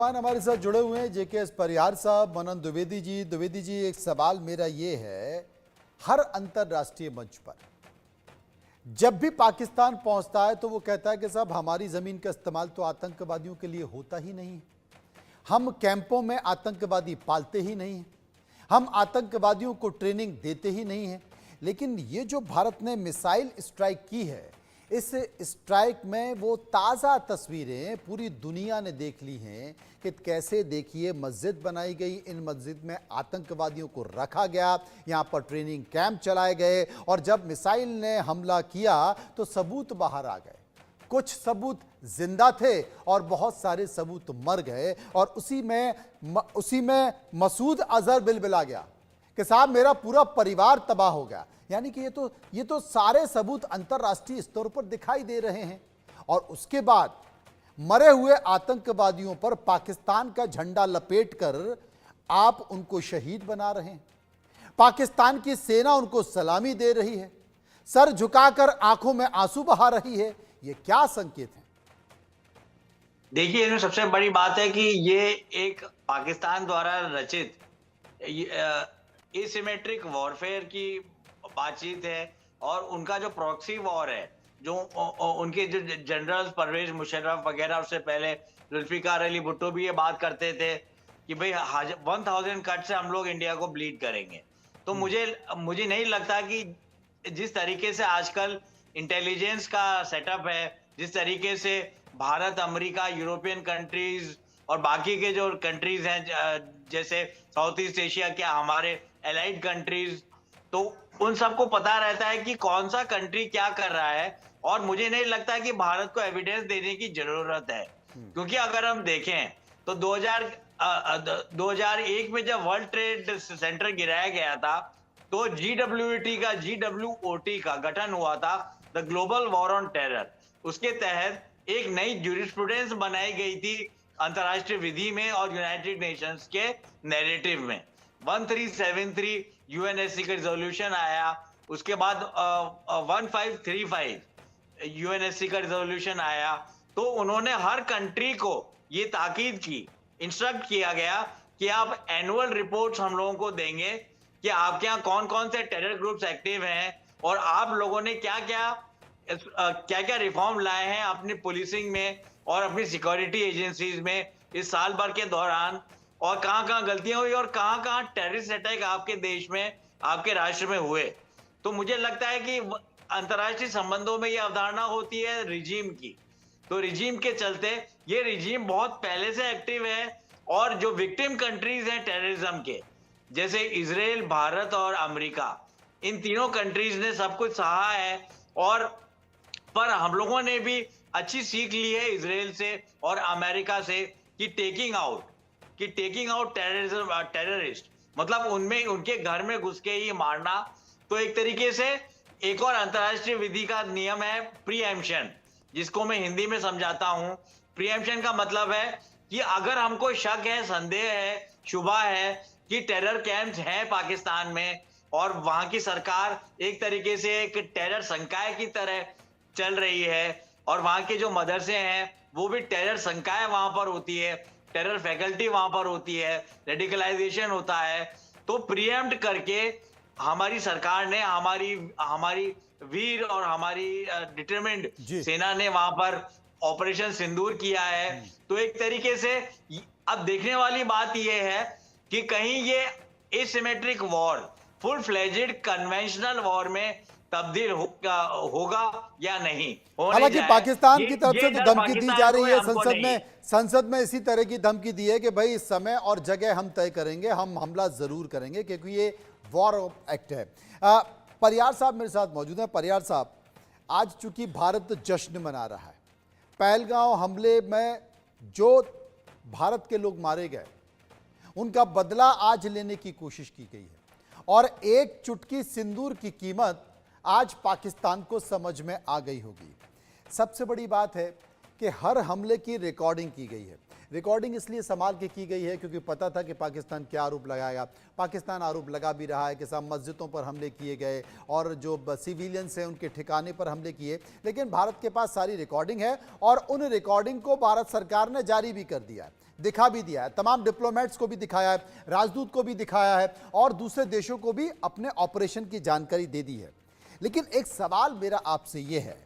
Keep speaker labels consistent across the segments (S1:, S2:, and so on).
S1: हमारे साथ जुड़े हुए हैं जेके परिहार साहब, मनन द्विवेदी जी, एक सवाल मेरा ये है, हर अंतरराष्ट्रीय मंच पर जब भी पाकिस्तान पहुंचता है तो वो कहता है कि साहब हमारी जमीन का इस्तेमाल तो आतंकवादियों के लिए होता ही नहीं है, हम कैंपों में आतंकवादी पालते ही नहीं हैं, हम आतंकवादियों को ट्रेनिंग देते ही नहीं हैं। लेकिन ये जो भारत ने मिसाइल स्ट्राइक की है, इस स्ट्राइक में वो ताज़ा तस्वीरें पूरी दुनिया ने देख ली हैं कि कैसे, देखिए, मस्जिद बनाई गई, इन मस्जिद में आतंकवादियों को रखा गया, यहाँ पर ट्रेनिंग कैंप चलाए गए और जब मिसाइल ने हमला किया तो सबूत बाहर आ गए। कुछ सबूत जिंदा थे और बहुत सारे सबूत मर गए और उसी में मसूद अजहर बिलबिला गया कि साहब मेरा पूरा परिवार तबाह हो गया। यानी कि ये तो सारे सबूत अंतर्राष्ट्रीय स्तर पर दिखाई दे रहे हैं और उसके बाद मरे हुए आतंकवादियों पर पाकिस्तान का झंडा लपेटकर आप उनको शहीद बना रहे हैं। पाकिस्तान की सेना उनको सलामी दे रही है, सर झुकाकर आंखों में आंसू बहा रही है। ये क्या संकेत है?
S2: देखिए, इसमें सबसे बड़ी बात है कि ये एक पाकिस्तान द्वारा रचित एसिमेट्रिक वॉरफेयर की बातचीत है और उनका जो प्रॉक्सी वॉर है, जो उनके जो जनरल परवेज मुशर्रफ वगैरह, उससे पहले जुल्फिकार अली भुट्टो भी ये बात करते थे कि भाई 1000 कट से हम लोग इंडिया को ब्लीड करेंगे। तो मुझे नहीं लगता कि जिस तरीके से आजकल इंटेलिजेंस का सेटअप है, जिस तरीके से भारत, अमेरिका, यूरोपियन कंट्रीज और बाकी के जो कंट्रीज हैं, जैसे साउथ ईस्ट एशिया के हमारे एलाइड कंट्रीज, तो उन सबको पता रहता है कि कौन सा कंट्री क्या कर रहा है। और मुझे नहीं लगता कि भारत को एविडेंस देने की जरूरत है, क्योंकि अगर हम देखें तो 2001 में जब वर्ल्ड ट्रेड सेंटर गिराया गया था तो GWOT का गठन हुआ था, the global war on terror. उसके तहत एक नई ज्यूरिस्प्रूडेंस बनाई गई थी अंतरराष्ट्रीय विधि में और यूनाइटेड नेशंस के नैरेटिव में। 1373 यूएनएससी का रिजोल्यूशन आया, उसके बाद 1535 यूएनएससी का रिजोल्यूशन आया। तो उन्होंने हर कंट्री को ये ताकीद की, इंस्ट्रक्ट किया गया कि आप एनुअल रिपोर्ट्स हम लोगों को देंगे कि आपके यहाँ कौन कौन से टेरर ग्रुप्स एक्टिव हैं और आप लोगों ने क्या क्या रिफॉर्म लाए हैं अपनी पुलिसिंग में और अपनी सिक्योरिटी एजेंसीज में इस साल भर के दौरान, और कहां गलतियां हुई और कहां टेररिस्ट अटैक आपके देश में, आपके राष्ट्र में हुए। तो मुझे लगता है कि अंतर्राष्ट्रीय संबंधों में यह अवधारणा होती है रिजीम की। तो रिजीम के चलते ये रिजीम बहुत पहले से एक्टिव है और जो विक्टिम कंट्रीज हैं टेररिज्म के, जैसे इजराइल, भारत और अमेरिका, इन तीनों कंट्रीज ने सब कुछ सहा है। और पर हम लोगों ने भी अच्छी सीख ली है इजराइल से और अमेरिका से कि टेकिंग आउट टेररिस्ट, मतलब उनमें, उनके घर में घुस के ही मारना। तो एक तरीके से एक और अंतरराष्ट्रीय विधि का नियम है प्रीएम्पशन, जिसको मैं हिंदी में समझाता हूं। प्रीएम्पशन का मतलब है कि अगर हमको शक है, संदेह है, शुबा है कि टेरर कैंप्स हैं पाकिस्तान में और वहां की सरकार एक तरीके से एक टेरर संकाय की तरह चल रही है और वहां के जो मदरसे हैं वो भी टेरर संकाय वहां पर होती है, टेरर फैकल्टी वहां पर होती है, रेडिकलाइजेशन होता है, तो प्रीएम्प्ट करके हमारी सरकार ने, हमारी वीर और हमारी डिटरमिन्ड सेना ने वहां पर ऑपरेशन सिंदूर किया है। तो एक तरीके से अब देखने वाली बात यह है कि कहीं ये asymmetric war full fledged conventional war में तब्दील होगा या नहीं।
S1: हालांकि पाकिस्तान की तरफ से तो धमकी दी जा रही है, संसद में इसी तरह की धमकी दी है कि भाई समय और जगह हम तय करेंगे, हम हमला जरूर करेंगे, क्योंकि ये वॉर एक्ट है। परिहार साहब मेरे साथ मौजूद हैं। परिहार साहब, आज चूंकि भारत जश्न मना रहा है, पहलगांव हमले में जो भारत के लोग मारे गए उनका बदला आज लेने की कोशिश की गई है और एक चुटकी सिंदूर की कीमत आज पाकिस्तान को समझ में आ गई होगी। सबसे बड़ी बात है कि हर हमले की रिकॉर्डिंग की गई है। रिकॉर्डिंग इसलिए संभाल के की गई है क्योंकि पता था कि पाकिस्तान क्या आरोप लगाएगा। पाकिस्तान आरोप लगा भी रहा है कि सब मस्जिदों पर हमले किए गए और जो सिविलियंस हैं उनके ठिकाने पर हमले किए, लेकिन भारत के पास सारी रिकॉर्डिंग है और उन रिकॉर्डिंग को भारत सरकार ने जारी भी कर दिया है, दिखा भी दिया है, तमाम डिप्लोमेट्स को भी दिखाया है, राजदूत को भी दिखाया है और दूसरे देशों को भी अपने ऑपरेशन की जानकारी दे दी है। लेकिन एक सवाल मेरा आपसे ये है,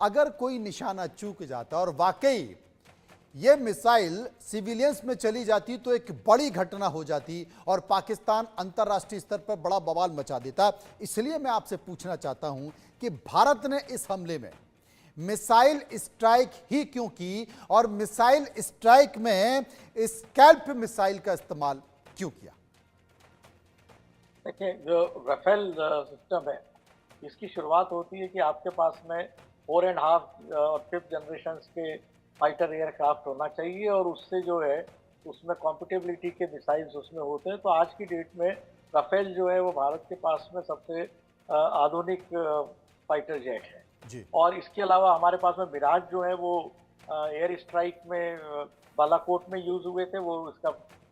S1: अगर कोई निशाना चूक जाता और वाकई ये मिसाइल सिविलियंस में चली जाती तो एक बड़ी घटना हो जाती और पाकिस्तान अंतर्राष्ट्रीय स्तर पर बड़ा बवाल मचा देता। इसलिए मैं आपसे पूछना चाहता हूं कि भारत ने इस हमले में मिसाइल स्ट्राइक ही क्यों की और मिसाइल स्ट्राइक में स्कैल्प मिसाइल का इस्तेमाल क्यों किया?
S3: देखिए, जो राफेल सिस्टम है, इसकी शुरुआत होती है कि आपके पास में 4.5 और 5th जनरेशन के फाइटर एयरक्राफ्ट होना चाहिए और उससे जो है उसमें कॉम्पिटेबिलिटी के मिसाइल्स उसमें होते हैं। तो आज की डेट में राफेल जो है वो भारत के पास में सबसे आधुनिक फाइटर जेट है
S1: जी।
S3: और इसके अलावा हमारे पास में मिराज जो है वो एयर स्ट्राइक में बालाकोट में यूज हुए थे, वो इसका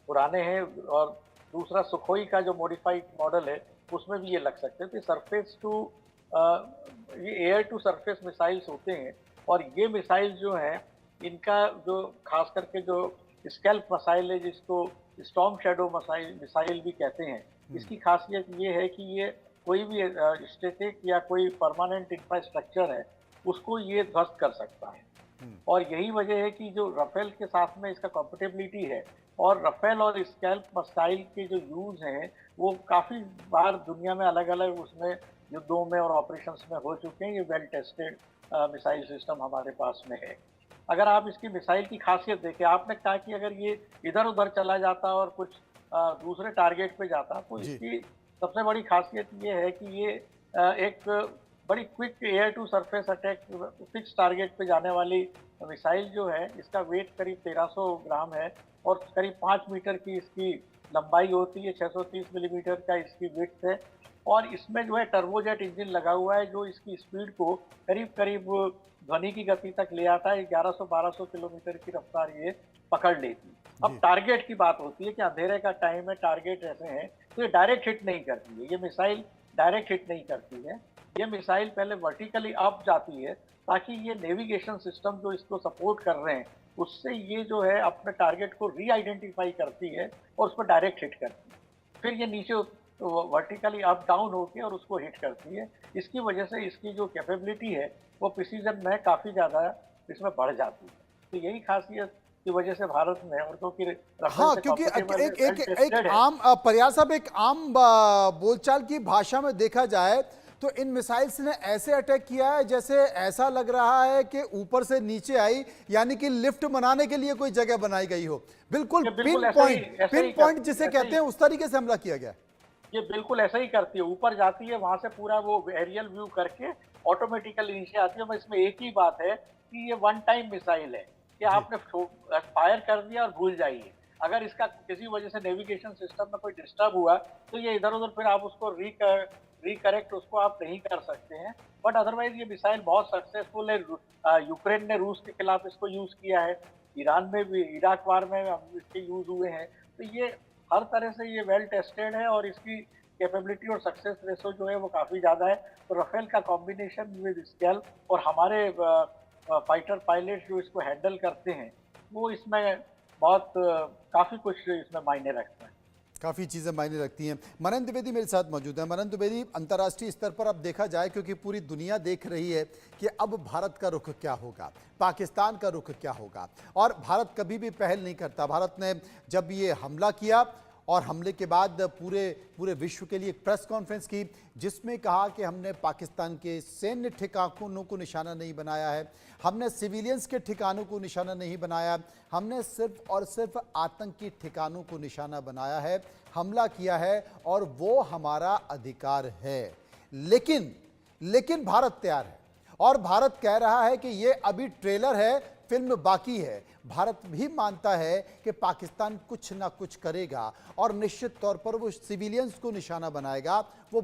S3: पुराने हैं। और दूसरा सुखोई का जो मॉडिफाइड मॉडल है उसमें भी ये लग सकते हैं। तो सरफेस टू ये एयर टू सरफेस मिसाइल्स होते हैं और ये मिसाइल जो हैं इनका जो खास करके जो स्कैल्प मिसाइल है, जिसको स्टॉर्म शैडो मिसाइल भी कहते हैं, इसकी खासियत ये है कि ये कोई भी स्टैटिक या कोई परमानेंट इंफ्रास्ट्रक्चर है उसको ये ध्वस्त कर सकता है। और यही वजह है कि जो राफेल के साथ में इसका कंफर्टेबिलिटी है और राफेल और स्कैल्प मिसाइल के जो यूज हैं वो काफ़ी बार दुनिया में अलग अलग उसमें युद्धों में और ऑपरेशंस में हो चुके हैं। ये वेल टेस्टेड मिसाइल सिस्टम हमारे पास में है। अगर आप इसकी मिसाइल की खासियत देखें, आपने कहा कि अगर ये इधर उधर चला जाता और कुछ दूसरे टारगेट पे जाता तो इसकी सबसे बड़ी खासियत ये है कि ये एक बड़ी quick air to surface attack fix target पे जाने वाली मिसाइल जो है, इसका वेट करीब 1300 ग्राम है और करीब 5 मीटर की इसकी लंबाई होती है, 630 मिलीमीटर का इसकी विड्थ है और इसमें जो है टर्बोजेट इंजन लगा हुआ है जो इसकी स्पीड को करीब करीब ध्वनि की गति तक ले आता है। 1100-1200 किलोमीटर की रफ्तार ये पकड़ लेती है। अब टारगेट की बात होती है कि अंधेरे का टाइम है, टारगेट ऐसे हैं तो ये डायरेक्ट हिट नहीं करती है। ये मिसाइल डायरेक्ट हिट नहीं करती है। ये मिसाइल पहले वर्टिकली अप जाती है ताकि ये नेविगेशन सिस्टम जो इसको सपोर्ट कर रहे हैं उससे ये जो है अपने टारगेट को री आइडेंटिफाई करती है और उस पर डायरेक्ट हिट करती है। फिर ये नीचे वर्टिकली अप डाउन होकर और उसको हिट करती है। इसकी वजह से इसकी जो कैपेबिलिटी है वो प्रिसीजन में काफ़ी ज़्यादा इसमें बढ़ जाती है। तो यही खासियत की वजह से भारत में और क्योंकि
S1: हाँ, क्योंकि एक आम परियार साहब, एक आम बोलचाल की भाषा में देखा जाए तो इन मिसाइल्स ने ऐसे अटैक किया है जैसे ऐसा लग रहा है कि ऊपर से नीचे आई, यानी कि लिफ्ट बनाने के लिए कोई जगह बनाई गई हो। बिल्कुल पिन पॉइंट जिसे कहते हैं उस तरीके से हमला किया गया।
S3: ये बिल्कुल ऐसा ही करती है, ऊपर जाती है, वहां से पूरा वो एरियल व्यू करके ऑटोमेटिकली नीचे आती है। इसमें एक ही बात है कि ये वन टाइम मिसाइल है कि आपने फायर कर दिया और भूल जाइए। अगर इसका किसी वजह से नेविगेशन सिस्टम में कोई डिस्टर्ब हुआ तो ये इधर उधर फिर आप उसको रिकरेक्ट उसको आप नहीं कर सकते हैं। बट अदरवाइज ये मिसाइल बहुत सक्सेसफुल है। यूक्रेन ने रूस के खिलाफ इसको यूज किया है, ईरान में भी, इराक वार में इसके यूज हुए हैं। तो ये हर तरह से ये वेल टेस्टेड है और इसकी कैपेबिलिटी और सक्सेस रेशो जो है वो काफ़ी ज़्यादा है। तो राफेल का कॉम्बिनेशन विद स्कैल्प और हमारे फाइटर पायलट जो इसको हैंडल करते हैं वो इसमें बहुत काफ़ी कुछ इसमें मायने रखता है।
S1: काफ़ी चीज़ें मायने रखती हैं। मनन द्विवेदी मेरे साथ मौजूद है। मनन द्विवेदी, अंतर्राष्ट्रीय स्तर पर अब देखा जाए, क्योंकि पूरी दुनिया देख रही है कि अब भारत का रुख क्या होगा, पाकिस्तान का रुख क्या होगा, और भारत कभी भी पहल नहीं करता। भारत ने जब ये हमला किया और हमले के बाद पूरे विश्व के लिए एक प्रेस कॉन्फ्रेंस की जिसमें कहा कि हमने पाकिस्तान के सैन्य ठिकानों को निशाना नहीं बनाया है, हमने सिविलियंस के ठिकानों को निशाना नहीं बनाया, हमने सिर्फ और सिर्फ आतंकी ठिकानों को निशाना बनाया है, हमला किया है और वो हमारा अधिकार है। लेकिन भारत तैयार है और भारत कह रहा है कि ये अभी ट्रेलर है, फिल्म बाकी है। भारत भी मानता है कि पाकिस्तान कुछ ना कुछ करेगा और निश्चित तौर पर वो सिविलियंस को निशाना बनाएगा। वो